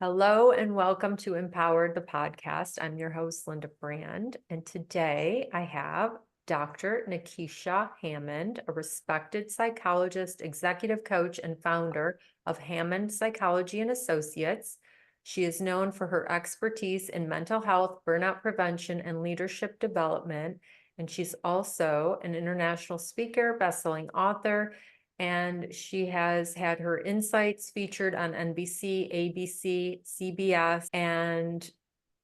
Hello and welcome to Empowered the podcast. I'm your host, Linda Brand, and today I have Dr. Nekeshia Hammond, a respected psychologist, executive coach, and founder of Hammond Psychology Associates. She is known for her expertise in mental health, burnout prevention, and leadership development, and she's also an international speaker, bestselling author, and she has had her insights featured on NBC, ABC, CBS, and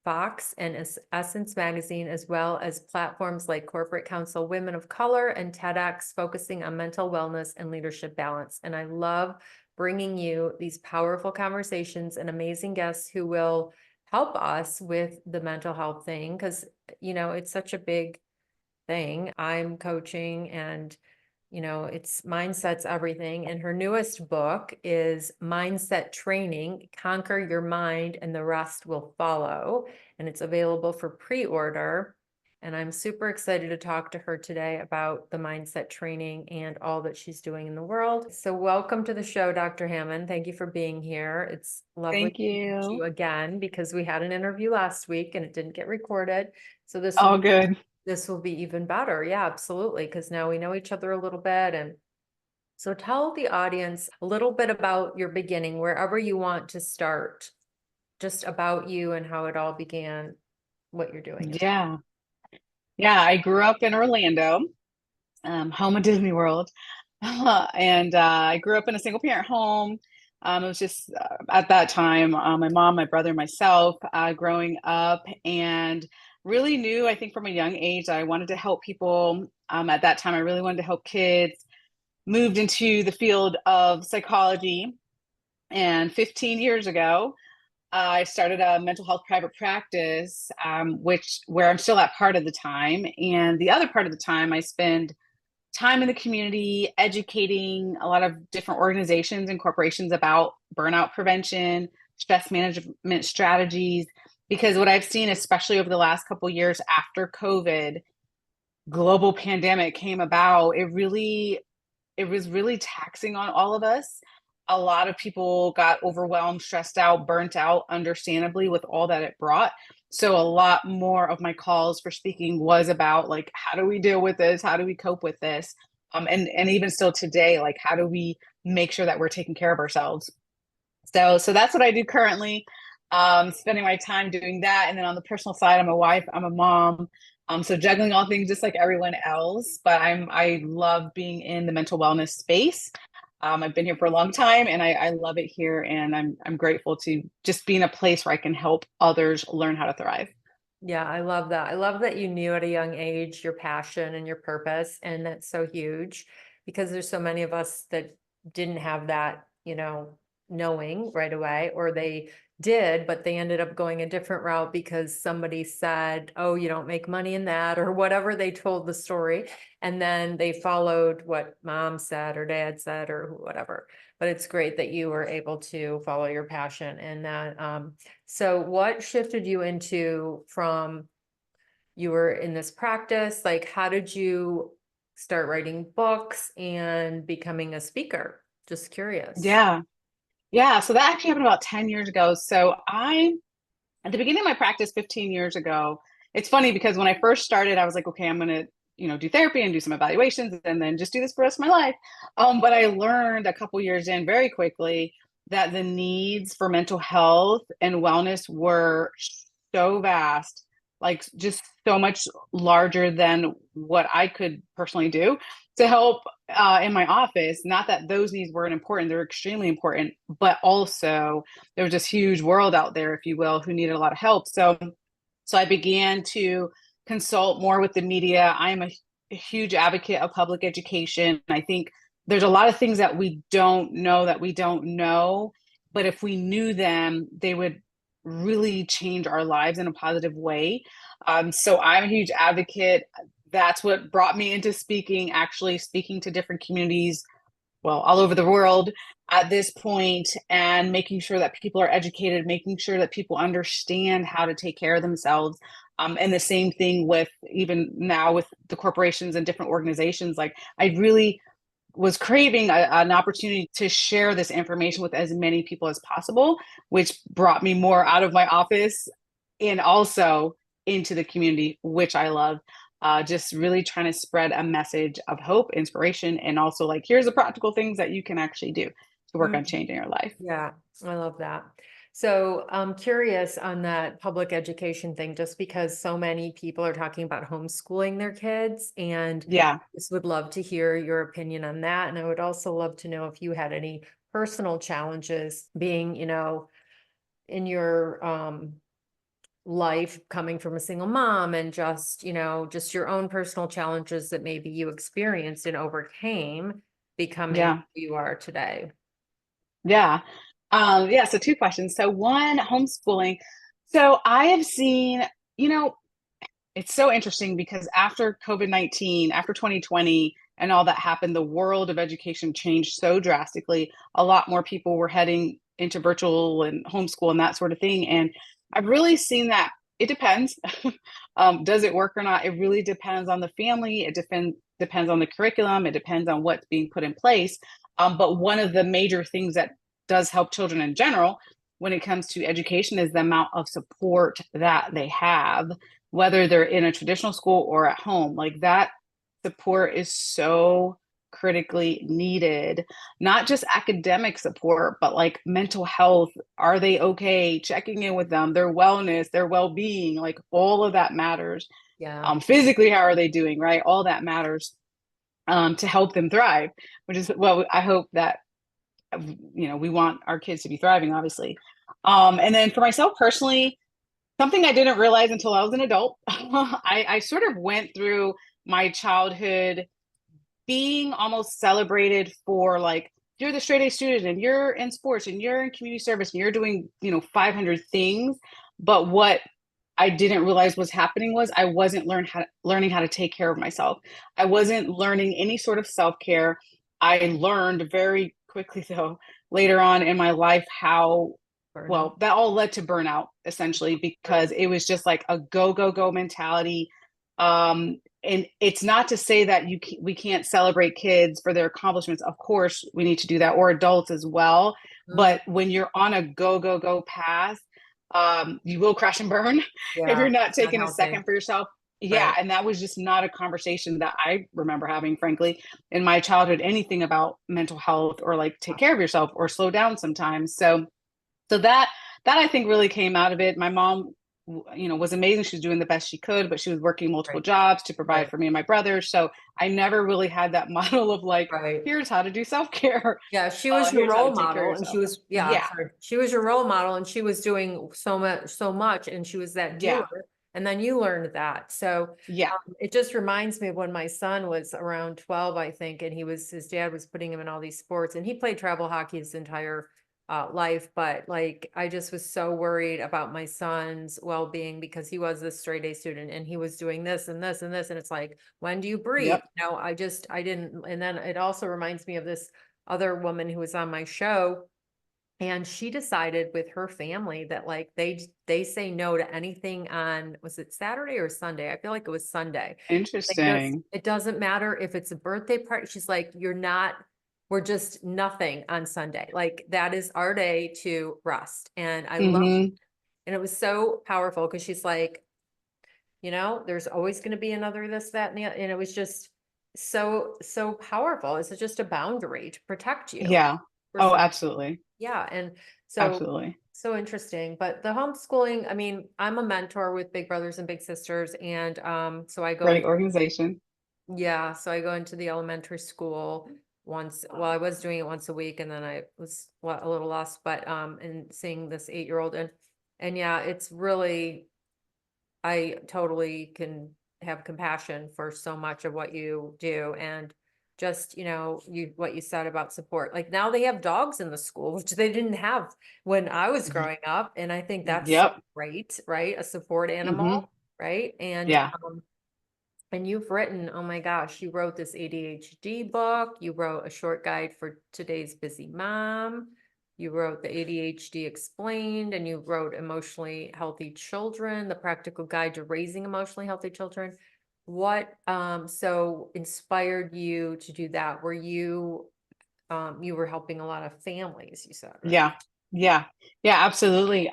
Fox and Essence Magazine, as well as platforms like Corporate Counsel, Women of Color, and TEDx, focusing on mental wellness and leadership balance. And I love bringing you these powerful conversations and amazing guests who will help us with the mental health thing, because, it's such a big thing. I'm coaching and it's mindset's everything. And her newest book is Mindset Training, Conquer Your Mind and the Rest Will Follow. And it's available for pre-order. And I'm super excited to talk to her today about the mindset training and all that she's doing in the world. So welcome to the show, Dr. Hammond. Thank you for being here. It's lovely Thank to meet you. you again because we had an interview last week and it didn't get recorded. So All good. this will be even better. Yeah, absolutely. Because now we know each other a little bit. And so tell the audience a little bit about your beginning, wherever you want to start, just about you and how it all began, what you're doing. Yeah. Yeah. I grew up in Orlando, home of Disney World. And I grew up in a single parent home. It was just at that time, my mom, my brother, myself, growing up, and really knew, I think from a young age, I wanted to help people. At that time, I really wanted to help kids. Moved into the field of psychology. And 15 years ago, I started a mental health private practice, where I'm still at part of the time, and the other part of the time I spend time in the community educating a lot of different organizations and corporations about burnout prevention, stress management strategies. Because what I've seen, especially over the last couple of years after COVID, global pandemic came about, it was really taxing on all of us. A lot of people got overwhelmed, stressed out, burnt out, understandably, with all that it brought. So a lot more of my calls for speaking was about, like, how do we deal with this? How do we cope with this? And even still today, like, how do we make sure that we're taking care of ourselves? So that's what I do currently. Spending my time doing that. And then on the personal side, I'm a wife, I'm a mom. So juggling all things just like everyone else, but I love being in the mental wellness space. I've been here for a long time and I love it here, and I'm grateful to just be in a place where I can help others learn how to thrive. Yeah, I love that. I love that you knew at a young age your passion and your purpose. And that's so huge because there's so many of us that didn't have that, knowing right away, or they did, but they ended up going a different route because somebody said, oh, you don't make money in that, or whatever they told the story. And then they followed what mom said or dad said or whatever. But it's great that you were able to follow your passion and that, so what shifted you into from you were in this practice? Like, how did you start writing books and becoming a speaker? Just curious. Yeah. Yeah. So that actually happened about 10 years ago. At the beginning of my practice 15 years ago, it's funny because when I first started, I was like, okay, I'm going to, do therapy and do some evaluations and then just do this for the rest of my life. But I learned a couple years in very quickly that the needs for mental health and wellness were so vast, like just so much larger than what I could personally do to help in my office. Not that those needs weren't important, they're extremely important, but also there was this huge world out there, if you will, who needed a lot of help. So I began to consult more with the media. I am a huge advocate of public education. I think there's a lot of things that we don't know, but if we knew them, they would really change our lives in a positive way. So I'm a huge advocate. That's what brought me into speaking, actually speaking to different communities, well, all over the world at this point, and making sure that people are educated, making sure that people understand how to take care of themselves. And the same thing with even now with the corporations and different organizations. Like, I really was craving an opportunity to share this information with as many people as possible, which brought me more out of my office and also into the community, which I love. Just really trying to spread a message of hope, inspiration, and also like, here's the practical things that you can actually do to work on Mm, changing your life. yeah, I love that. So I'm curious on that public education thing, just because so many people are talking about homeschooling their kids, and Yeah. just would love to hear your opinion on that. And I would also love to know if you had any personal challenges being, in your life, coming from a single mom, and just, just your own personal challenges that maybe you experienced and overcame becoming Yeah. who you are today. Yeah. Yeah. So two questions. So one, homeschooling. So I have seen, you know, it's so interesting because after COVID-19, after 2020 and all that happened, the world of education changed so drastically. A lot more people were heading into virtual and homeschool and that sort of thing. And I've really seen that it depends. Does it work or not? It really depends on the family. It depends on the curriculum. It depends on what's being put in place. But one of the major things that does help children in general when it comes to education is the amount of support that they have, whether they're in a traditional school or at home. Like that support is so critically needed, not just academic support, but like mental health. Are they okay? Checking in with them, their wellness, their well-being, like all of that matters. Yeah. Physically, how are they doing? Right? All that matters to help them thrive, which is what I hope that, we want our kids to be thriving, obviously. And then for myself personally, something I didn't realize until I was an adult, I sort of went through my childhood being almost celebrated for like, you're the straight A student and you're in sports and you're in community service and you're doing, 500 things. But what I didn't realize was happening was I wasn't learning how to take care of myself. I wasn't learning any sort of self-care. I learned very quickly though later on in my life how Burnout. well that all led to burnout essentially because it was just like a go go go mentality. And it's not to say that we can't celebrate kids for their accomplishments. Of course, we need to do that, or adults as well. Mm, But when you're on a go go go path, you will crash and burn if yeah, you're not it's not taking a healthy. second for yourself. Yeah, Right. and that was just not a conversation that I remember having, frankly, in my childhood, anything about mental health or like take care of yourself or slow down sometimes. So that I think really came out of it. My mom, was amazing. She was doing the best she could, but she was working multiple Right. jobs to provide Right. for me and my brothers. So I never really had that model of like, Right. here's how to do self-care. Yeah, she was your Here's how to role take care of model, and yourself. yeah, Yeah. sorry. She was your role model, and she was doing so much, and she was that Yeah. doer. And then you learned that. So Yeah. it just reminds me of when my son was around 12, I think, and his dad was putting him in all these sports, and he played travel hockey his entire life. But like, I just was so worried about my son's well-being because he was this straight A student and he was doing this and this and this. And it's like, when do you breathe? Yep. No, I didn't. And then it also reminds me of this other woman who was on my show, and she decided with her family that like they say no to anything on, was it Saturday or Sunday? I feel like it was Sunday. Like, just Interesting. it doesn't matter if it's a birthday party. She's like, we're just nothing on Sunday. Like, that is our day to rest. And I love, Mm-hmm. and it was so powerful because she's like, there's always going to be another this, that, and it was just so powerful. It's just a boundary to protect you Yeah. for Oh, some. absolutely. Yeah. And so, Absolutely. so interesting. But the homeschooling, I mean, I'm a mentor with big brothers and big sisters. And so I go Great into, organization. yeah, so I go into the elementary school once, well, I was doing it once a week, and then I was a little lost, but and seeing this 8-year-old, and yeah, it's really, I totally can have compassion for so much of what you do. And just, what you said about support. Like, now they have dogs in the school, which they didn't have when I was growing up. And I think that's so Yep. great, right? A support Mm-hmm. animal, right? Yeah. And you've written, oh my gosh, you wrote this ADHD book, you wrote a short guide for today's busy mom, you wrote the ADHD Explained, and you wrote Emotionally Healthy Children, the practical guide to raising emotionally healthy children. What so inspired you to do that? Were you were helping a lot of families, you said, right? Yeah. Yeah. Yeah, absolutely.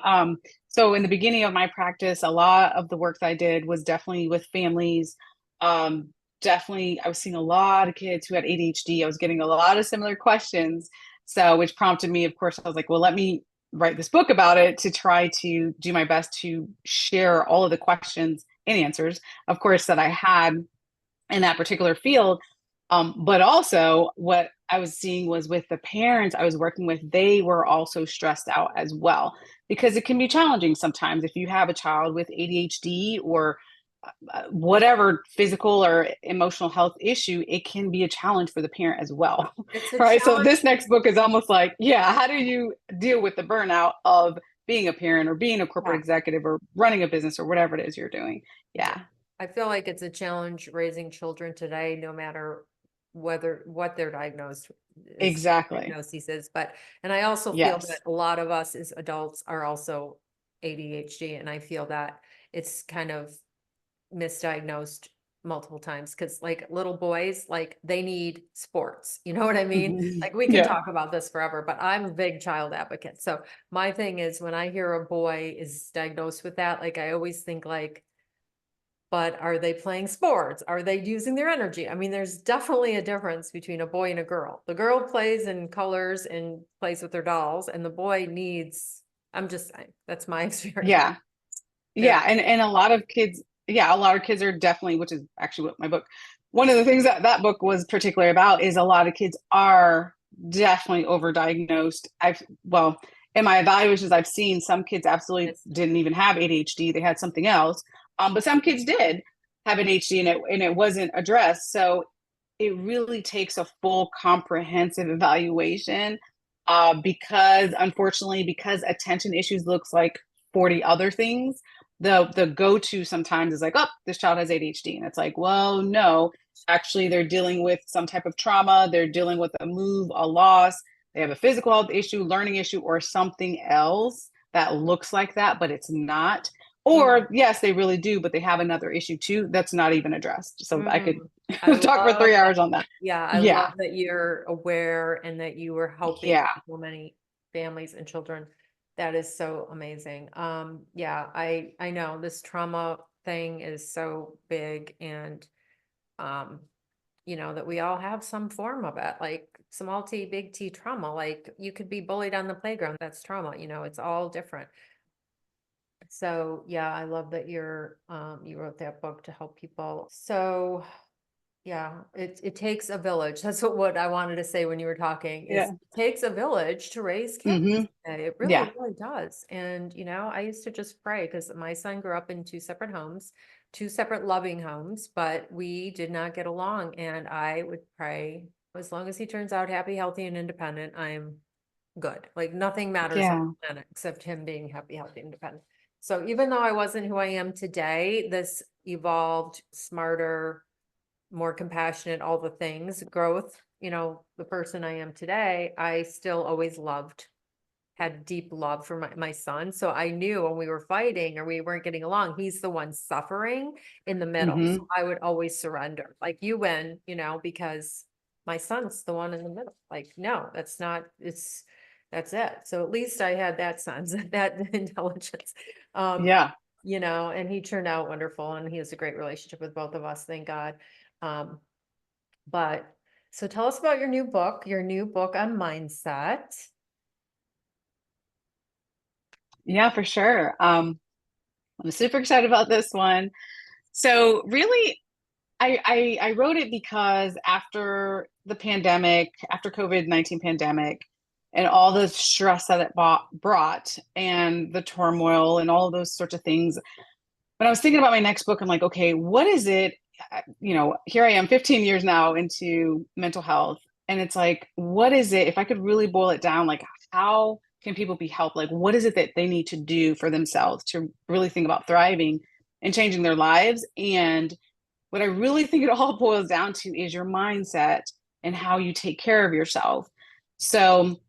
So in the beginning of my practice, a lot of the work that I did was definitely with families. Um, Definitely, I was seeing a lot of kids who had ADHD. I was getting a lot of similar questions. So, which prompted me, of course, I was like, well, let me write this book about it to try to do my best to share all of the questions and answers, of course, that I had in that particular field. But also, what I was seeing was with the parents I was working with, they were also stressed out as well, because it can be challenging sometimes if you have a child with ADHD or whatever physical or emotional health issue, it can be a challenge for the parent as well. It's a Right. So, challenge. this next book is almost like, yeah, how do you deal with the burnout of being a parent or being a corporate Yeah. executive or running a business or whatever it is you're doing? Yeah. Yeah. I feel like it's a challenge raising children today, no matter what their Exactly. diagnosis is. But, and I also feel that Yes. a lot of us as adults are also ADHD, and I feel that it's kind of misdiagnosed multiple times because like little boys, like they need sports. You know what I mean? Mhm. Like we can Yeah. talk about this forever, but I'm a big child advocate. So my thing is when I hear a boy is diagnosed with that, like I always think like, but are they playing sports? Are they using their energy? I mean, there's definitely a difference between a boy and a girl. The girl plays in colors and plays with their dolls, and the boy needs, I'm just saying, that's my experience. Yeah. There, Yeah. And a lot of kids, yeah, a lot of kids are definitely, which is actually what my book, one of the things that that book was particularly about is a lot of kids are definitely overdiagnosed. Well, in my evaluations, I've seen some kids absolutely it's, didn't even have ADHD. They had something else. But some kids did have ADHD and it wasn't addressed. So it really takes a full comprehensive evaluation because unfortunately, because attention issues looks like 40 other things, the go-to sometimes is like, oh, this child has ADHD. And it's like, well, no, actually they're dealing with some type of trauma, they're dealing with a move, a loss, they have a physical health issue, learning issue, or something else that looks like that, but it's not. mm, Or yes, they really do, but they have another issue too that's not even addressed. So I could mm. I talk for love three that. hours on that. Yeah, I love Yeah. that you're aware and that you were helping Yeah. so many families and children. That is so amazing. Yeah, I know this trauma thing is so big, and um, that we all have some form of it, like small T, big T trauma. Like you could be bullied on the playground. That's trauma, it's all different. So yeah, I love that you wrote that book to help people. So yeah, it takes a village. That's what I wanted to say when you were talking, is Yeah. it takes a village to raise kids. Hmm. It really, Yeah. really does. And, I used to just pray because my son grew up in two separate homes, two separate loving homes, but we did not get along. And I would pray, as long as he turns out happy, healthy, and independent, I'm good. Like nothing matters on Yeah. the planet except him being happy, healthy, independent. So even though I wasn't who I am today, this evolved, smarter, more compassionate, all the things, growth, the person I am today, I still always had deep love for my son. So I knew when we were fighting or we weren't getting along, he's the one suffering in the middle. So Hmm. I would always surrender, like you win, because my son's the one in the middle. Like, no, that's it. So at least I had that sense, that intelligence. Um, Yeah. and he turned out wonderful, and he has a great relationship with both of us, thank God. Um, but so tell us about your new book on mindset. Yeah, for sure. I'm super excited about this one. So really, I wrote it because after the pandemic, after COVID-19 pandemic, and all the stress that it brought, and the turmoil, and all of those sorts of things, when I was thinking about my next book, I'm like, okay, what is it? Here I am 15 years now into mental health. And it's like, what is it? If I could really boil it down, like, how can people be helped? Like, what is it that they need to do for themselves to really think about thriving and changing their lives? And what I really think it all boils down to is your mindset and how you take care of yourself. So,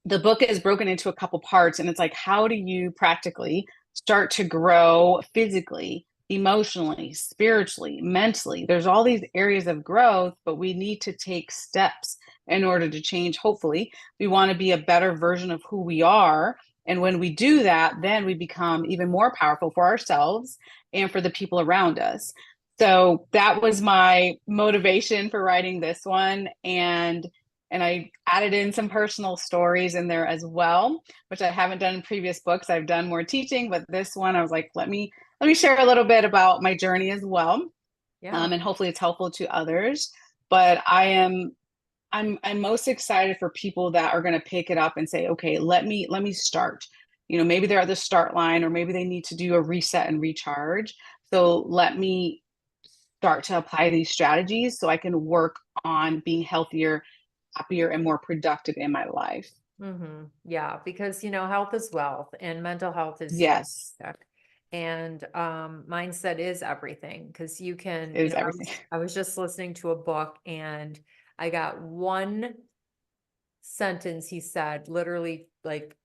the book is broken into a couple parts, and it's like, how do you practically start to grow physically, emotionally, spiritually, mentally. There's all these areas of growth, but we need to take steps in order to change. Hopefully, we want to be a better version of who we are. And when we do that, then we become even more powerful for ourselves and for the people around us. So that was my motivation for writing this one. And I added in some personal stories in there as well, which I haven't done in previous books. I've done more teaching, but this one I was like, let me share a little bit about my journey as well, Yeah. and hopefully it's helpful to others. But I'm most excited for people that are going to pick it up and say, okay, let me start. Maybe they're at the start line, or maybe they need to do a reset and recharge. So let me start to apply these strategies so I can work on being healthier, happier, and more productive in my life. Yeah, because health is wealth and mental health is Yes, huge. And mindset is everything because you can, it is I everything. was I was just listening to a book and I got one sentence he said literally like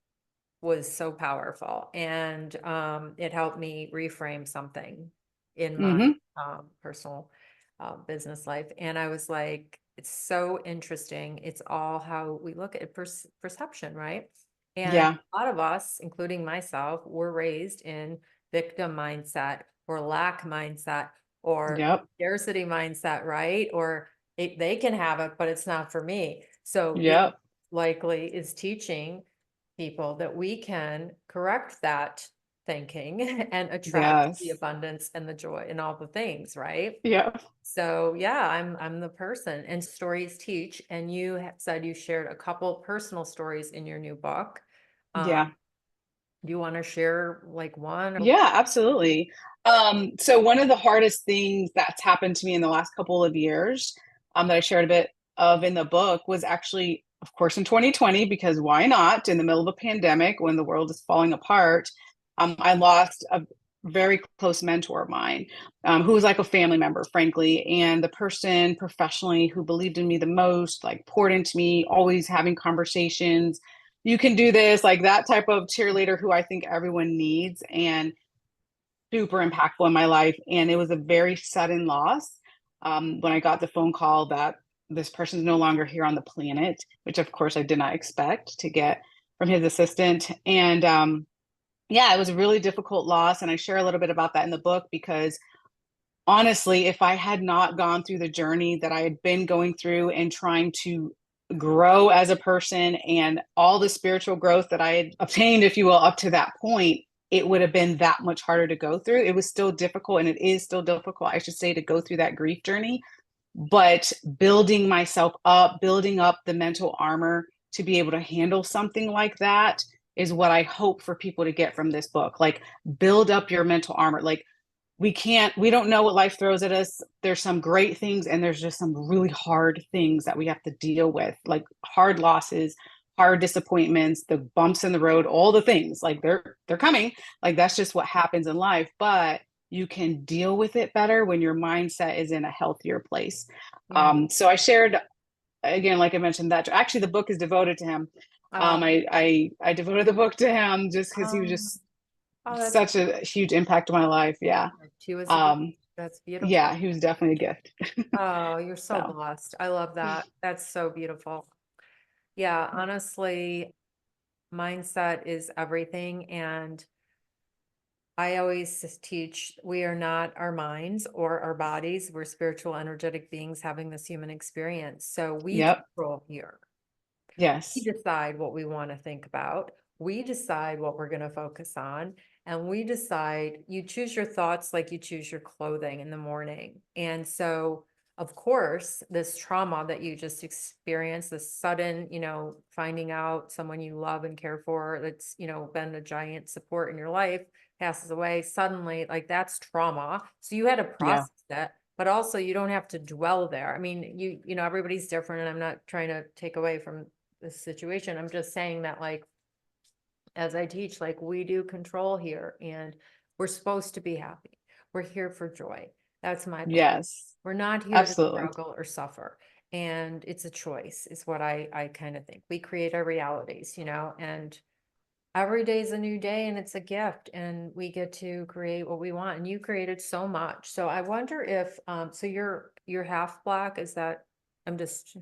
was so powerful and it helped me reframe something in my Hmm. personal business life. And I was like, it's so interesting. It's all how we look at perception, right? And Yeah. a lot of us, including myself, were raised in victim mindset or lack mindset or Yep. scarcity mindset, right? Or they can have it, but it's not for me. So your Yep. likely is teaching people that we can correct that thinking and attract the Yes. abundance and the joy and all the things, right? Yep. So yeah, I'm the person and stories teach. And you said you shared a couple personal stories in your new book. Um, Yeah. do you want to share like one or Yeah, absolutely. So one of the hardest things that's happened to me in the last couple of years, that I shared a bit of in the book was actually, of course, in 2020, because why not? In the middle of a pandemic, when the world is falling apart, I lost a very close mentor of mine, who was like a family member, frankly, and the person professionally who believed in me the most, like poured into me, always having conversations. You can do this, like that type of cheerleader who I think everyone needs, and super impactful in my life. And it was a very sudden loss, when I got the phone call that this person is no longer here on the planet, which of course I did not expect to get from his assistant. And yeah, it was a really difficult loss. And I share a little bit about that in the book because honestly, if I had not gone through the journey that I had been going through and trying to grow as a person and all the spiritual growth that I had obtained, if you will, up to that point, it would have been that much harder to go through. It was still difficult, and it is still difficult, I should say, to go through that grief journey. But building myself up, building up the mental armor to be able to handle something like that is what I hope for people to get from this book. Like, build up your mental armor. Like, we don't know what life throws at us. There's some great things and there's just some really hard things that we have to deal with, like hard losses, hard disappointments, the bumps in the road, all the things. Like, they're coming. Like, that's just what happens in life. But you can deal with it better when your mindset is in a healthier place. yeah. So I shared, again, like I mentioned, that actually the book is devoted to him. Oh, I devoted the book to him just because he was um, just oh, that's such a huge impact on my life. Yeah. she was a gift. Um, That's beautiful. yeah, he was definitely a gift. Oh, you're so So, blessed. I love that. That's so beautiful. Yeah, honestly, mindset is everything. And I always teach we are not our minds or our bodies. We're spiritual, energetic beings having this human experience. So we yep. control here. We Yes. decide what we want to think about. We decide what we're going to focus on. And we decide you choose your thoughts like you choose your clothing in the morning. And so, of course, this trauma that you just experienced, this sudden, finding out someone you love and care for that's, been a giant support in your life passes away suddenly, like that's trauma. So you had to Yeah. process that, but also you don't have to dwell there. I mean, everybody's different, and I'm not trying to take away from this situation. I'm just saying that, like, as I teach, like, we do control here and we're supposed to be happy. We're here for joy. That's my belief. Yes. We're not here to Absolutely. struggle or suffer. And it's a choice, is what I kind of think. We create our realities, and every day is a new day and it's a gift and we get to create what we want, and you created so much. So I wonder if, so you're half Black, is that, I'm just,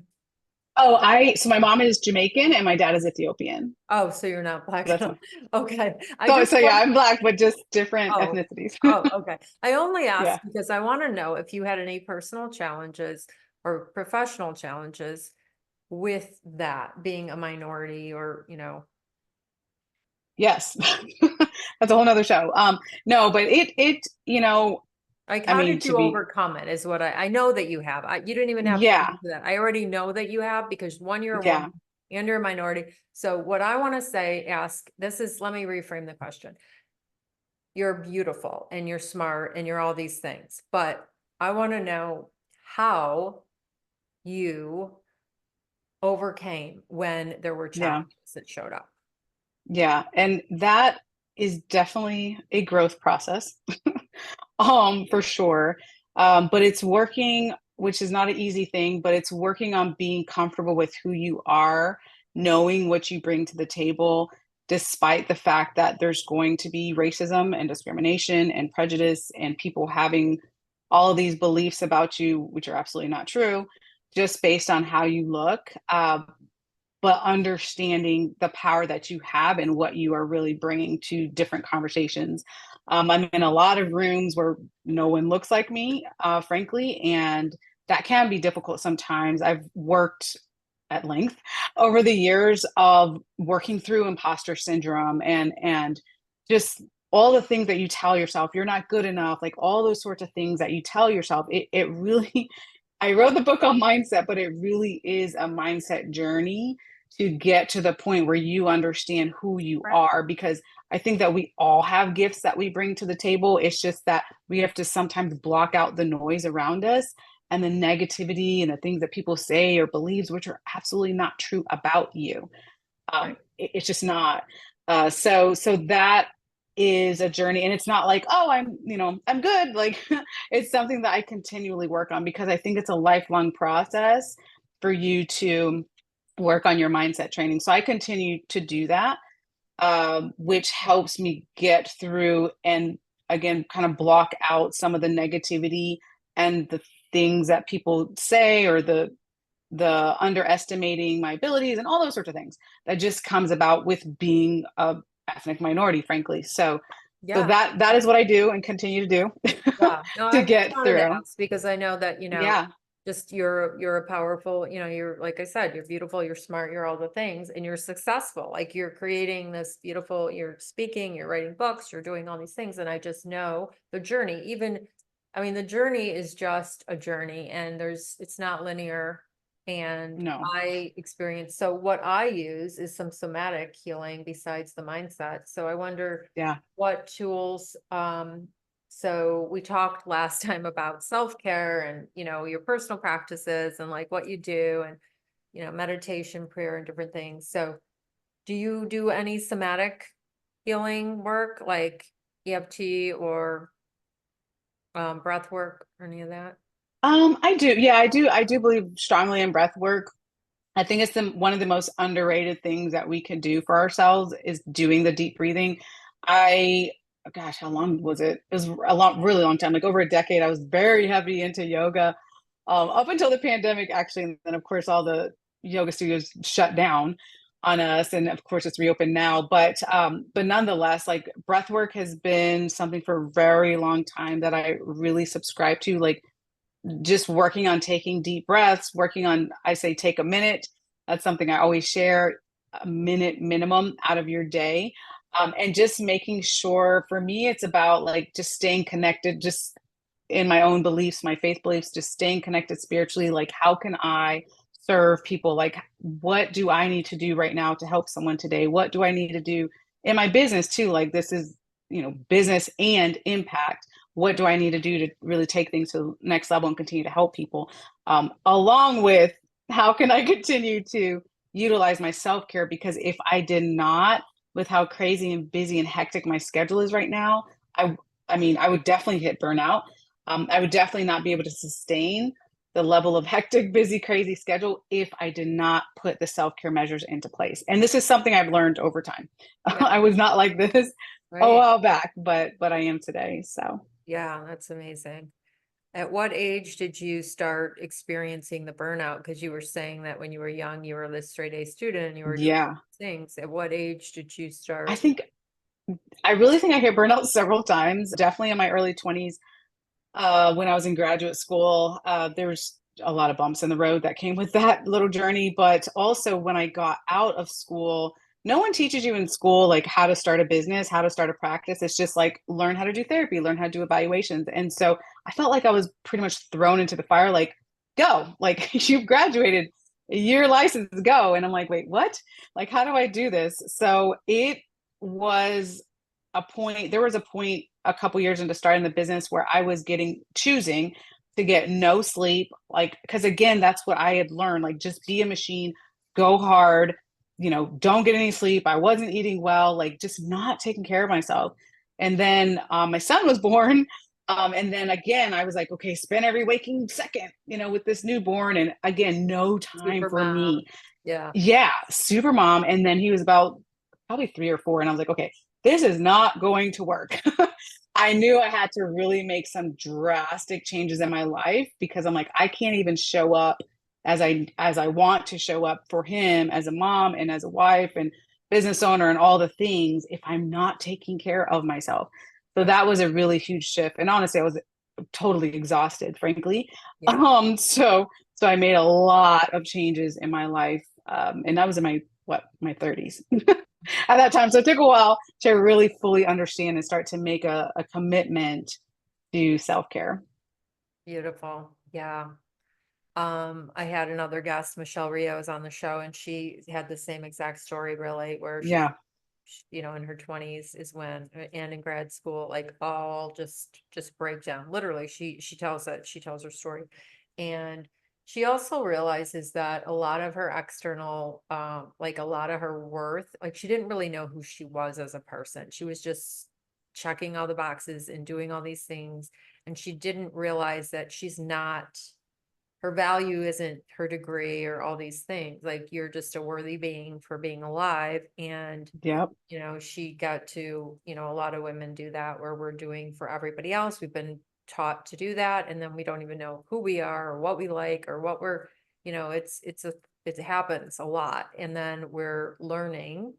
So my mom is Jamaican and my dad is Ethiopian. oh, so you're not Black at That's all. Okay. I so just so yeah, want, I'm Black, but just different oh, ethnicities. oh, okay. I only Yeah. ask because I want to know if you had any personal challenges or professional challenges with that being a minority, or, Yes. That's a whole nother show. No, but like, I how mean, did to you be, overcome it is what I know that you have. You didn't even have to yeah, answer that. I already know that you have, because one, you're a yeah, woman and you're a minority. So what I want to say, ask, this is, let me reframe the question. You're beautiful and you're smart and you're all these things, but I want to know how you overcame when there were yeah, challenges that showed up. yeah. And that is definitely a growth process. For sure. But it's working, which is not an easy thing, but it's working on being comfortable with who you are, knowing what you bring to the table, despite the fact that there's going to be racism and discrimination and prejudice and people having all of these beliefs about you, which are absolutely not true, just based on how you look. But understanding the power that you have and what you are really bringing to different conversations. I'm in a lot of rooms where no one looks like me, frankly, and that can be difficult sometimes. I've worked at length over the years of working through imposter syndrome and just all the things that you tell yourself you're not good enough, like all those sorts of things that you tell yourself. It really, I wrote the book on mindset, but it really is a mindset journey to get to the point where you understand who you Right. are, because I think that we all have gifts that we bring to the table. It's just that we have to sometimes block out the noise around us and the negativity and the things that people say or believes, which are absolutely not true about you. Right. It's just not. So that is a journey, and it's not like, oh, I'm good. Like it's something that I continually work on, because I think it's a lifelong process for you to work on your mindset training. So I continue to do that, which helps me get through and again kind of block out some of the negativity and the things that people say, or the underestimating my abilities and all those sorts of things that just comes about with being a ethnic minority, frankly. So Yeah. that is what I do and continue to do Yeah. No, to I just get wanted to through. ask because I know that, Yeah, just you're a powerful, you're, like I said, you're beautiful, you're smart, you're all the things, and you're successful. Like, you're creating this beautiful, you're speaking, you're writing books, you're doing all these things. And I just know the journey, even, I mean, the journey is just a journey, and it's not linear. And no, I experience, so what I use is some somatic healing besides the mindset. So I wonder yeah, what tools, so we talked last time about self-care and, your personal practices and like what you do, and, meditation, prayer, and different things. So do you do any somatic healing work, like EFT or breath work or any of that? I do. Yeah, I do believe strongly in breath work. I think it's one of the most underrated things that we can do for ourselves is doing the deep breathing. I, gosh, how long was it? It was a long, really long time, like over a decade. I was very heavy into yoga, up until the pandemic, actually. And then, of course, all the yoga studios shut down on us. And of course, it's reopened now. But nonetheless, like breath work has been something for a very long time that I really subscribe to. Like just working on taking deep breaths, working on, I say, take a minute. That's something I always share, a minute minimum out of your day. And just making sure, for me, it's about like just staying connected, just in my own beliefs, my faith beliefs, just staying connected spiritually. Like, how can I serve people? Like, what do I need to do right now to help someone today? What do I need to do in my business too? Like, this is, business and impact. What do I need to do to really take things to the next level and continue to help people? Along with how can I continue to utilize my self care? Because if I did not, with how crazy and busy and hectic my schedule is right now, I mean, I would definitely hit burnout. I would definitely not be able to sustain the level of hectic, busy, crazy schedule if I did not put the self-care measures into place. And this is something I've learned over time. Yeah, I was not like this a right. while back, but I am today. So Yeah, that's amazing. At what age did you start experiencing the burnout? Because you were saying that when you were young, you were this straight A student and you were doing yeah, things. At what age did you I start? think I really think I hit burnout several times, definitely in my early 20s. When I was in graduate school, there was a lot of bumps in the road that came with that little journey. But also when I got out of school, no one teaches you in school like how to start a business, how to start a practice. It's just like learn how to do therapy, learn how to do evaluations. And so I felt like I was pretty much thrown into the fire, like, go, like you've graduated, your license, go. And I'm like, wait, what? Like, how do I do this? So it was there was a point a couple years into starting the business where I was choosing to get no sleep. Like, because again, that's what I had learned, like just be a machine, go hard, don't get any sleep. I wasn't eating well, like just not taking care of myself. And then my son was born. And then again, I was like, okay, spend every waking second, with this newborn. And again, no time Super for mom. me. Yeah. Yeah, super mom. And then he was about probably 3 or 4. And I was like, okay, this is not going to work. I knew I had to really make some drastic changes in my life because I'm like, I can't even show up as I want to show up for him as a mom and as a wife and business owner and all the things if I'm not taking care of myself. So Right. that was a really huge shift. And honestly, I was totally exhausted, frankly. Yeah. So I made a lot of changes in my life. And that was in my 30s at that time. So it took a while to really fully understand and start to make a commitment to self-care. Beautiful. Yeah. I had another guest, Michelle Rios, on the show, and she had the same exact story, really, where Yeah. in her 20s is when, and in grad school, like all just breakdown. Literally, she tells her story. And she also realizes that a lot of her external, like a lot of her worth, like she didn't really know who she was as a person. She was just checking all the boxes and doing all these things. And she didn't realize that she's not her value isn't her degree or all these things. Like you're just a worthy being for being alive. And, Yep. she got to, a lot of women do that where we're doing for everybody else. We've been taught to do that. And then we don't even know who we are or what we like or what we're, it happens a lot. And then we're learning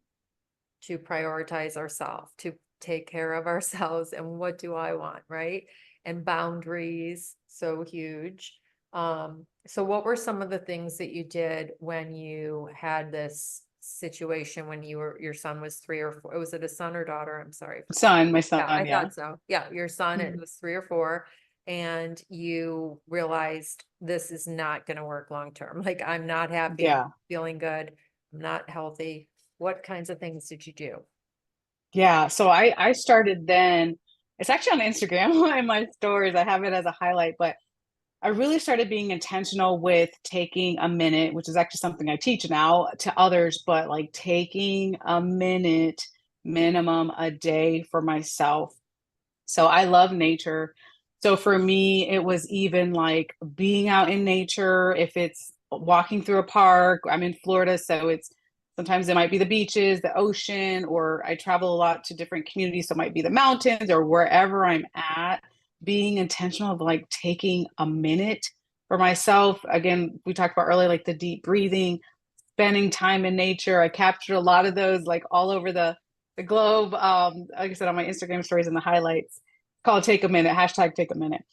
to prioritize ourselves, to take care of ourselves. And what do I want? Right. And boundaries, so huge. So what were some of the things that you did when you had this situation when your son was 3 or 4? Was it a son or daughter? I'm sorry. My Yeah, I son, yeah. thought so. Yeah, your son, it Mhm. was 3 or 4, and you realized this is not going to work long term. Like I'm not happy, I'm Yeah. feeling good, I'm not healthy. What kinds of things did you do? Yeah. So I started then. It's actually on Instagram in my stories. I have it as a highlight, but I really started being intentional with taking a minute, which is actually something I teach now to others, but like taking a minute minimum a day for myself. So I love nature. So for me, it was even like being out in nature. If it's walking through a park, I'm in Florida, so sometimes it might be the beaches, the ocean, or I travel a lot to different communities, so it might be the mountains or wherever I'm at. Being intentional of like taking a minute for myself. Again, we talked about earlier, like the deep breathing, spending time in nature. I captured a lot of those like all over the globe. Like I said, on my Instagram stories and the highlights, called Take a Minute, hashtag Take a Minute.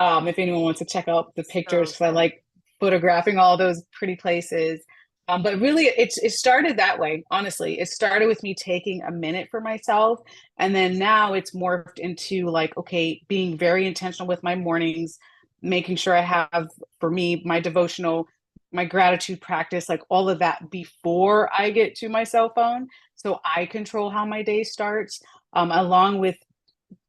If anyone wants to check out the pictures, Oh, because I like photographing all those pretty places. But really, it started that way. Honestly, it started with me taking a minute for myself, and then now it's morphed into like, okay, being very intentional with my mornings, making sure I have for me my devotional, my gratitude practice, like all of that before I get to my cell phone, so I control how my day starts. Along with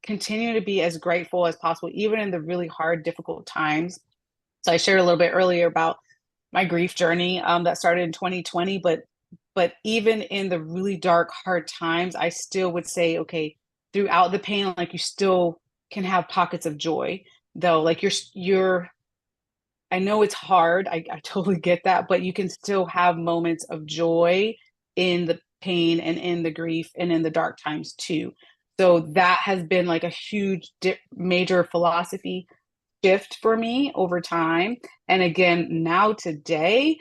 continue to be as grateful as possible, even in the really hard, difficult times. So I shared a little bit earlier about my grief journey that started in 2020, but even in the really dark, hard times, I still would say, okay, throughout the pain, like you still can have pockets of joy, though. Like you're I know it's hard. I totally get that, but you can still have moments of joy in the pain and in the grief and in the dark times too. So that has been like a huge major philosophy shift for me over time. And again, now today,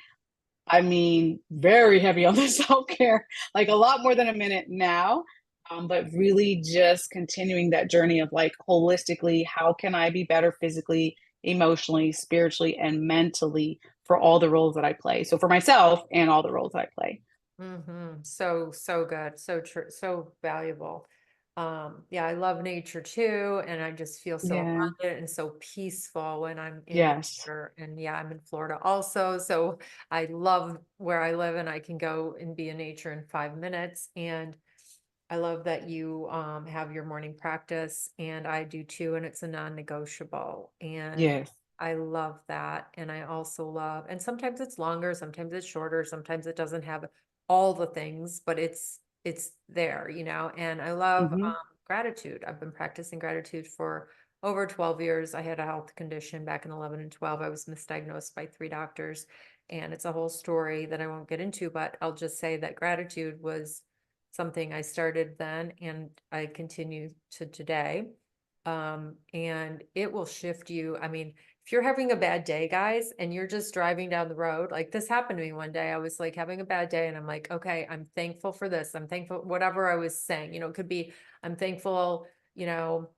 I mean, very heavy on the self-care, like a lot more than a minute now. But really just continuing that journey of like holistically, how can I be better physically, emotionally, spiritually, and mentally for all the roles that I play? So for myself and all the roles that I play. So, so good. So true. So valuable. Yeah, I love nature too. And I just feel so Yeah. abundant and so peaceful when I'm in Yes. nature. And yeah, I'm in Florida also. So I love where I live and I can go and be in nature in 5 minutes. And I love that you have your morning practice, and I do too, and it's a non-negotiable. And Yes. I love that. And I also love, and sometimes it's longer, sometimes it's shorter, sometimes it doesn't have all the things, but it's there, And I love Hmm. gratitude. I've been practicing gratitude for over 12 years. I had a health condition back in 11 and 12. I was misdiagnosed by 3 doctors, and it's a whole story that I won't get into, but I'll just say that gratitude was something I started then and I continue to today. And it will shift you. I mean, if you're having a bad day, guys, and you're just driving down the road, like this happened to me one day. I was like having a bad day and I'm like, okay, I'm thankful for this. I'm thankful, whatever I was saying, it could be, I'm thankful, you know,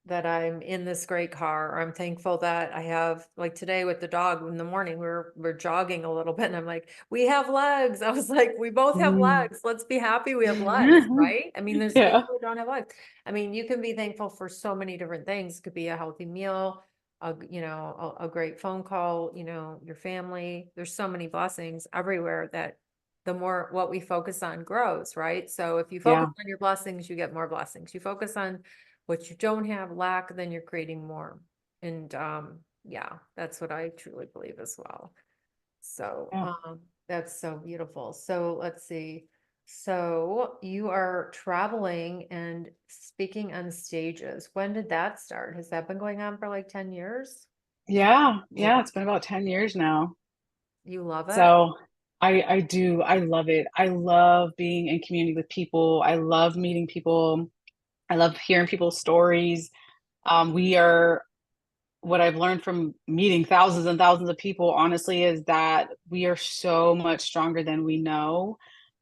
that I'm in this great car, or I'm thankful that I have, like today with the dog in the morning, we're jogging a little bit and I'm like, we have legs. I was like, we both have Mm. legs. Let's be happy we have legs, right? I mean, there's Yeah. people who don't have legs. I mean, you can be thankful for so many different things. It could be a healthy meal, a great phone call, your family. There's so many blessings everywhere that the more what we focus on grows, right? So if you focus Yeah. on your blessings, you get more blessings. You focus on what you don't have lack, then you're creating more. And yeah, that's what I truly believe as well. So Yeah. that's so beautiful. So let's see. So you are traveling and speaking on stages. When did that start? Has that been going on for like 10 years? Yeah. Oh, Yeah. It's been about 10 years now. you love it? So I do. I love it. I love being in community with people. I love meeting people. I love hearing people's stories. We are what I've learned from meeting thousands and thousands of people, honestly, is that we are so much stronger than we know.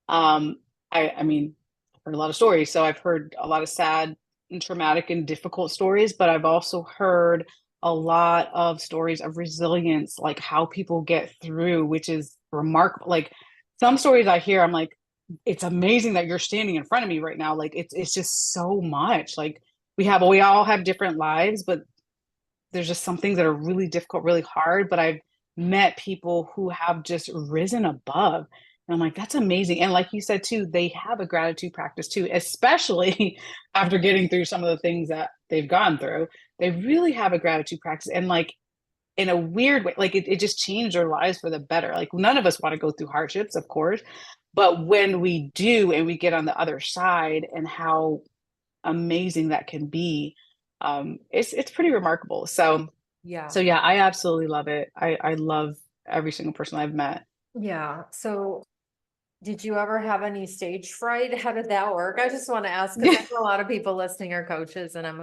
Um, I mean, I've heard a lot of stories. So I've heard a lot of sad and traumatic and difficult stories, but I've also heard a lot of stories of resilience, like how people get through, which is remarkable. Like some stories I hear, I'm like, it's amazing that you're standing in front of me right now. Like it's just so much. Like we all have different lives, but there's just some things that are really difficult, really hard, but I've met people who have just risen above. And I'm like, that's amazing. And like you said too, they have a gratitude practice too, especially after getting through some of the things that they've gone through. They really have a gratitude practice. And like in a weird way, like it just changed their lives for the better. Like none of us want to go through hardships, of course. But when we do and we get on the other side and how amazing that can be, it's pretty remarkable. So Yeah. yeah, I absolutely love it. I love every single person I've met. Yeah. So did you ever have any stage fright? How did that work? I just want to ask because I know a lot of people listening are coaches and I'm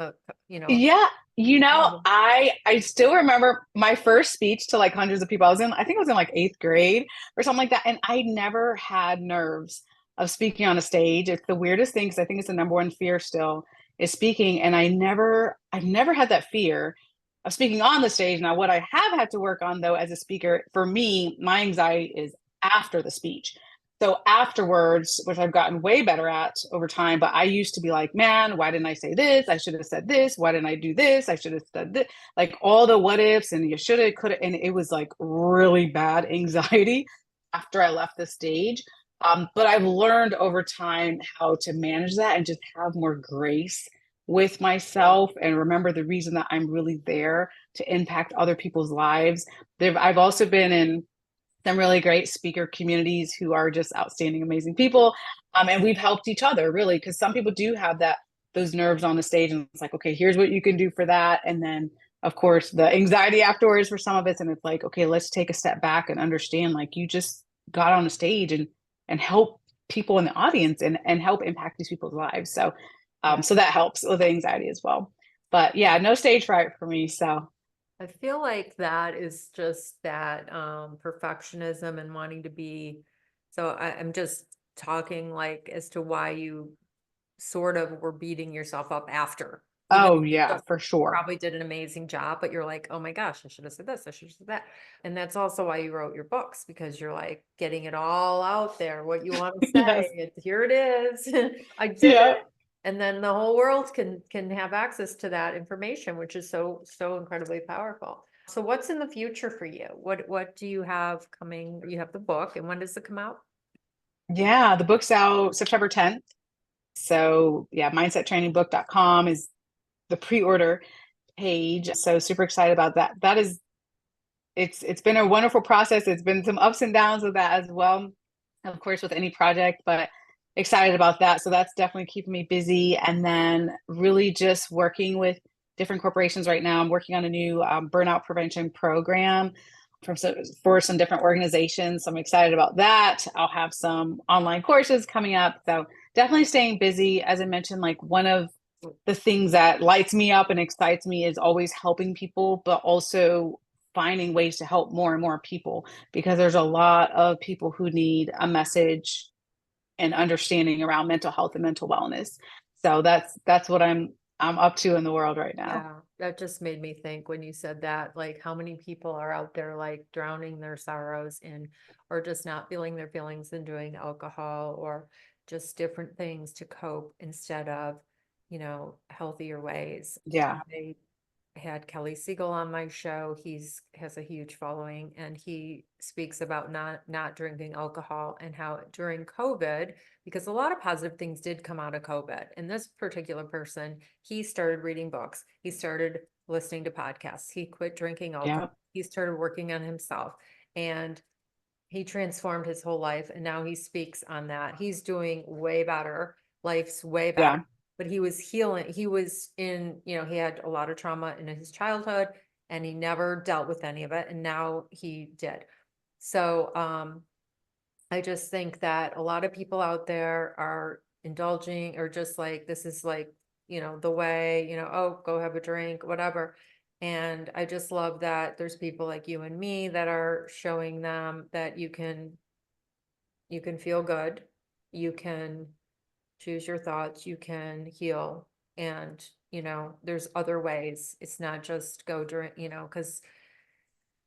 Yeah, one of them. I still remember my first speech to like hundreds of people. I think I was in like eighth grade or something like that, and I never had nerves of speaking on a stage. It's the weirdest thing because I think it's the number one fear still is speaking, and I've never had that fear of speaking on the stage. Now, what I have had to work on though as a speaker, for me, my anxiety is after the speech. So afterwards, which I've gotten way better at over time, but I used to be like, man, why didn't I say this? I should have said this. Why didn't I do this? I should have said this. Like all the what ifs and you should have, could have. And it was like really bad anxiety after I left the stage. But I've learned over time how to manage that and just have more grace with Yeah. myself and remember the reason that I'm really there to impact other people's lives. I've also been in some really great speaker communities who are just outstanding, amazing people. And we've helped each other really, because some people do have those nerves on the stage, and it's like, okay, here's what you can do for that. And then, of course, the anxiety afterwards for some of us. And it's like, okay, let's take a step back and understand, like, you just got on a stage and help people in the audience and help impact these people's lives. So, Yeah. so that helps with the anxiety as well. But yeah, no stage fright for me. So I feel like that is just that perfectionism and wanting to be. So I'm just talking like as to why you sort of were beating yourself up after, even oh though yeah, you for sure. probably did an amazing job, but you're like, oh my gosh, I should have said this, I should have said that. And that's also why you wrote your books, because you're like getting it all out there, what you want to Yes. say. Here it is. I did Yeah. it. And then the whole world can have access to that information, which is so incredibly powerful. So what's in the future for you? What do you have coming? You have the book, and when does it come out? Yeah. The book's out September 10th. So yeah, mindsettrainingbook.com is the pre-order page. So super excited about that. That is, it's been a wonderful process. It's been some ups and downs with that as well, of course, with any project, but excited about that. So that's definitely keeping me busy. And then really just working with different corporations right now. I'm working on a new burnout prevention program for some different organizations. So I'm excited about that. I'll have some online courses coming up. So definitely staying busy. As I mentioned, like one of the things that lights me up and excites me is always helping people, but also finding ways to help more and more people, because there's a lot of people who need a message and understanding around mental health and mental wellness. So that's what I'm up to in the world right now. Yeah, that just made me think when you said that, like how many people are out there like drowning their sorrows in, or just not feeling their feelings and doing alcohol or just different things to cope instead of, healthier ways. Yeah. I had Kelly Siegel on my show. Has a huge following, and he speaks about not drinking alcohol and how during COVID, because a lot of positive things did come out of COVID. And this particular person, he started reading books. He started listening to podcasts. He quit drinking alcohol. Yeah. He started working on himself, and he transformed his whole life. And now he speaks on that. He's doing way better. Life's way better, Yeah. but he was healing. He was he had a lot of trauma in his childhood, and he never dealt with any of it. And now he did. So, I just think that a lot of people out there are indulging, or just like, this is like, the way, oh, go have a drink, whatever. And I just love that there's people like you and me that are showing them that you can feel good, you can choose your thoughts, you can heal, and there's other ways. It's not just go drink, because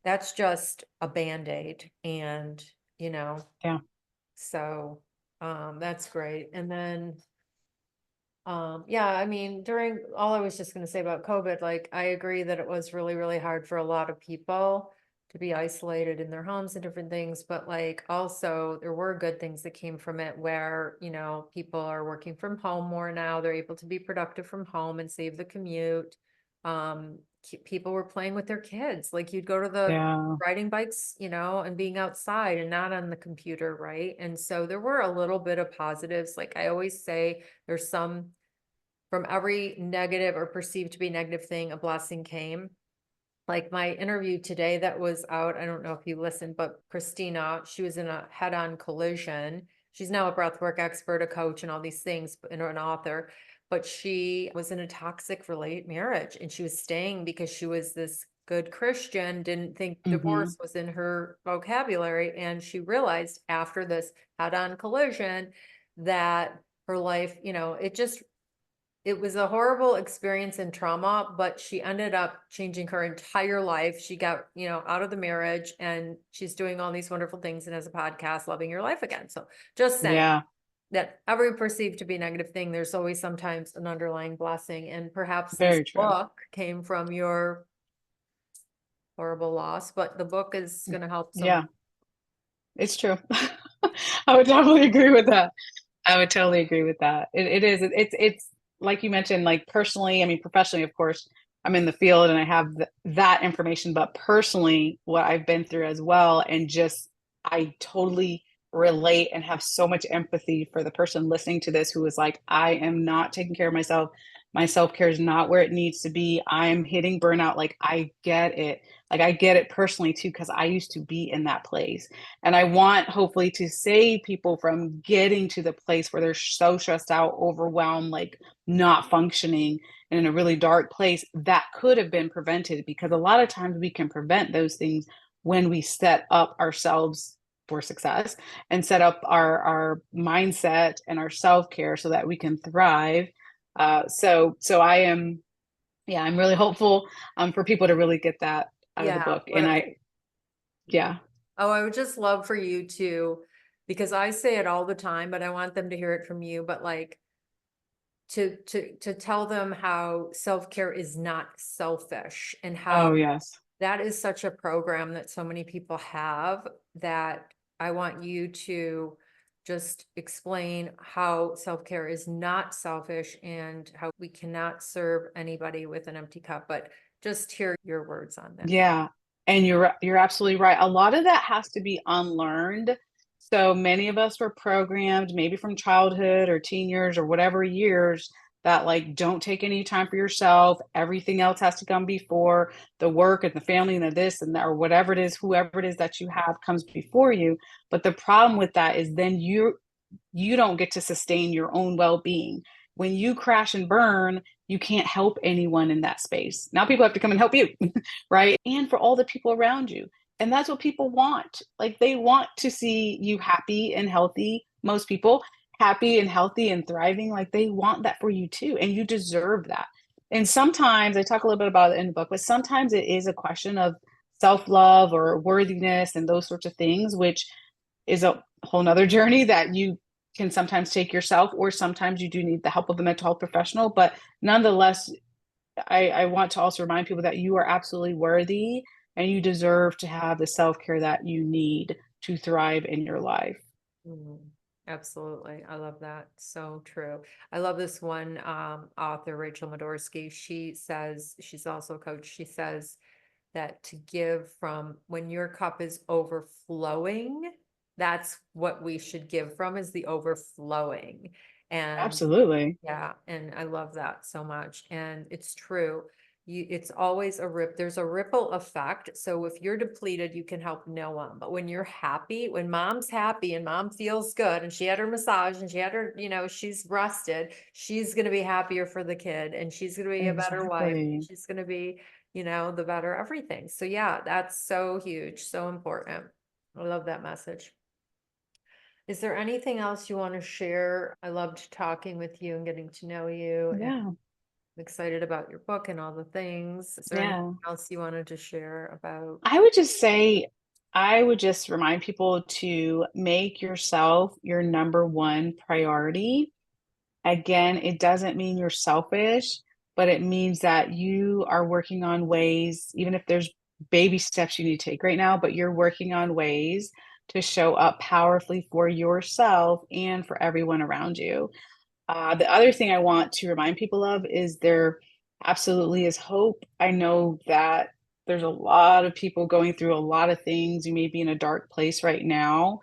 that's just a band-aid. And you know Yeah. so that's great. And then yeah, I mean, during all, I was just going to say about COVID, like I agree that it was really, really hard for a lot of people to be isolated in their homes and different things, but like also there were good things that came from it, where, people are working from home more now. They're able to be productive from home and save the commute. People were playing with their kids. Like you'd go to the Yeah. riding bikes, and being outside and not on the computer, right? And so there were a little bit of positives. Like I always say, there's some, from every negative or perceived to be negative thing, a blessing came. Like my interview today that was out, I don't know if you listened, but Christina, she was in a head-on collision. She's now a breathwork expert, a coach, and all these things, and an author. But she was in a toxic relate marriage, and she was staying because she was this good Christian, didn't think Hmm. divorce was in her vocabulary. And she realized after this head-on collision that her life, it was a horrible experience and trauma, but she ended up changing her entire life. She got, out of the marriage, and she's doing all these wonderful things and has a podcast, Loving Your Life Again. So just saying Yeah. that every perceived to be negative thing, there's always sometimes an underlying blessing. And perhaps this Very true. book came from your horrible loss, but the book is going to help someone. Yeah, it's true. I would totally agree with that. I would totally agree with that. It is. It's like you mentioned, like personally, I mean, professionally, of course, I'm in the field and I have that information, but personally, what I've been through as well. And just, I totally relate and have so much empathy for the person listening to this who is like, I am not taking care of myself. My self-care is not where it needs to be. I'm hitting burnout. Like, I get it. Like, I get it personally too, because I used to be in that place. And I want hopefully to save people from getting to the place where they're so stressed out, overwhelmed, like not functioning, and in a really dark place that could have been prevented, because a lot of times we can prevent those things when we set up ourselves for success and set up our mindset and our self-care so that we can thrive. So I am, yeah, I'm really hopeful for people to really get that out of the Yeah. book. And yeah. Oh, I would just love for you to, because I say it all the time, but I want them to hear it from you, but like to tell them how self-care is not selfish and how Oh, yes. that is such a program that so many people have, that I want you to just explain how self-care is not selfish and how we cannot serve anybody with an empty cup, but just hear your words on that. Yeah, and you're absolutely right. A lot of that has to be unlearned. So many of us were programmed, maybe from childhood or teen years or whatever years, that like don't take any time for yourself. Everything else has to come before the work and the family and the this and that, or whatever it is, whoever it is that you have comes before you. But the problem with that is then you don't get to sustain your own well-being. When you crash and burn, you can't help anyone in that space. Now people have to come and help you, right? And for all the people around you. And that's what people want. Like, they want to see you happy and healthy. Most people happy and healthy and thriving. Like, they want that for you too. And you deserve that. And sometimes I talk a little bit about it in the book, but sometimes it is a question of self-love or worthiness and those sorts of things, which is a whole nother journey that you can sometimes take yourself, or sometimes you do need the help of a mental health professional. But nonetheless, I want to also remind people that you are absolutely worthy and you deserve to have the self-care that you need to thrive in your life. Mhm. Absolutely. I love that. So true. I love this one author, Rachel Madorsky. She says, she's also a coach. She says that to give from when your cup is overflowing, that's what we should give from, is the overflowing. And Absolutely. yeah, and I love that so much. And it's true. It's always there's a ripple effect. So if you're depleted, you can help no one. But when you're happy, when mom's happy and mom feels good and she had her massage and she had her, she's rested, she's going to be happier for the kid and she's going to be a better wife. Exactly. She's going to be, the better everything. So yeah, that's so huge, so important. I love that message. Is there anything else you want to share? I loved talking with you and getting to know you, and Yeah. I'm excited about your book and all the things. Is there anything Yeah. else you wanted to share about? I would just say, I would just remind people to make yourself your number one priority. Again, it doesn't mean you're selfish, but it means that you are working on ways, even if there's baby steps you need to take right now, but you're working on ways to show up powerfully for yourself and for everyone around you. The other thing I want to remind people of is there absolutely is hope. I know that there's a lot of people going through a lot of things. You may be in a dark place right now,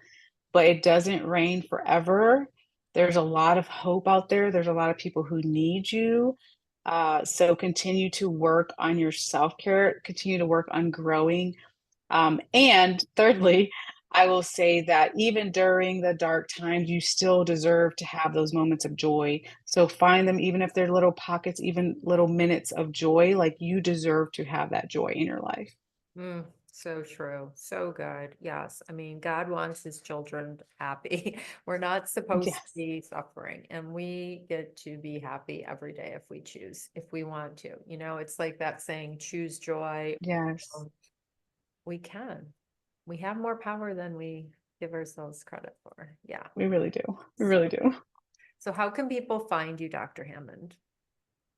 but it doesn't rain forever. There's a lot of hope out there. There's a lot of people who need you. So continue to work on your self-care, continue to work on growing. And thirdly, I will say that even during the dark times, you still deserve to have those moments of joy. So find them, even if they're little pockets, even little minutes of joy, like you deserve to have that joy in your life. So true. So good. Yes. I mean, God wants his children happy. We're not supposed to Yes. be suffering, and we get to be happy every day if we choose, if we want to. It's like that saying, choose joy. Yes. Um, we can. We have more power than we give ourselves credit for. Yeah. We really do. We really So, do. so how can people find you, Dr. Hammond?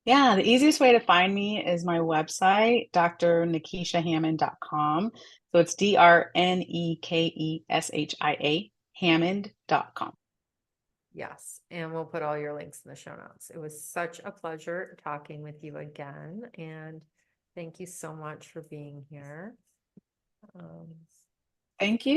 Yeah, the easiest way to find me is my website, drnekeshiahammond.com. So it's DRNEKESHIA Hammond.com. Yes. And we'll put all your links in the show notes. It was such a pleasure talking with you again. And thank you so much for being here. Um, Thank you.